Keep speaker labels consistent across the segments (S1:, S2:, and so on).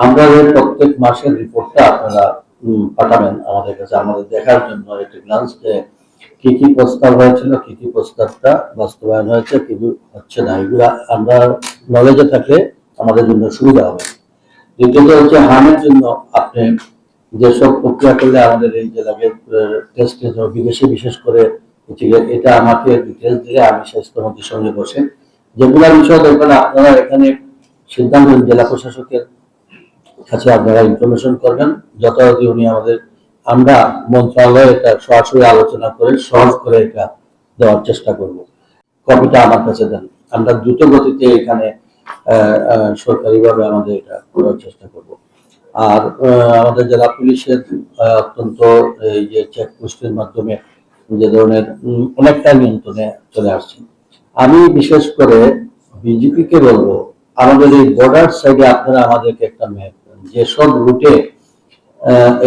S1: আমাদের প্রত্যেক মাসের রিপোর্টটা আপনারা পাঠাবেন আমাদের কাছে, আমাদের দেখার জন্য একটি গ্লান্স যে কি কি প্রস্তাব হয়েছিল, কি কি প্রস্তাবটা বাস্তবায়ন হয়েছে, কি হচ্ছে না, এগুলা আমরা নলেজে থাকলে আমাদের জন্য সুবিধা হবে। দ্বিতীয়ত হচ্ছে হার্মের জন্য আপনি যেসব প্রক্রিয়া করলে আমাদের এই যে লাগে টেস্টের জন্য বিদেশে বিশেষ করে এটা আমাকে ডিটেলস দিলে আমি স্বাস্থ্যমন্ত্রীর সঙ্গে বসে যেগুলো বিষয় দেখবেন আপনারা এখানে সিদ্ধান্ত জেলা প্রশাসকের কাছে আপনারা ইনফরমেশন করবেন, যথাযথ উনি আমাদের আমরা মন্ত্রণালয়ে এটা সরাসরি আলোচনা করে সহজ করে এটা দেওয়ার চেষ্টা করব। কপিটা আমার কাছে দেন, আমরা দ্রুত গতিতে এখানে সরকারিভাবে আমাদের এটা করার চেষ্টা করব। আর আমাদের জেলা পুলিশের অত্যন্ত এই যে চেকপোস্টের মাধ্যমে যে ধরনের অনেকটা নিয়ন্ত্রণে চলে আসছে। আমি বিশেষ করে বিজেপিকে বলবো আমাদের এই বর্ডার সাইডে আপনারা আমাদেরকে একটা ম্যাপ দেন, যেসব রুটে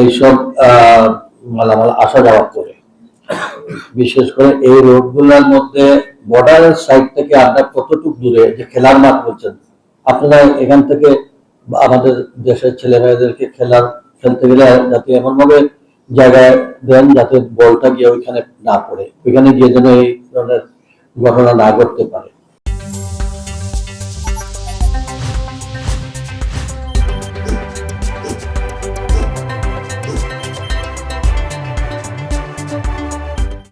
S1: এইসব মালামাল আসা যাওয়া করে, বিশেষ করে এই রোডগুলোর মধ্যে বর্ডারের সাইড থেকে আপনার কতটুকু দূরে যে খেলার মাঠ বলছেন, আপনারা এখান থেকে আমাদের দেশের ছেলে মেয়েদেরকে খেলতে গেলে যাতে এমন ভাবে জায়গায় দেন যাতে বলটা গিয়ে ওইখানে না পড়ে, ওইখানে গিয়ে যেন এই ধরনের ঘটনা না ঘটতে পারে।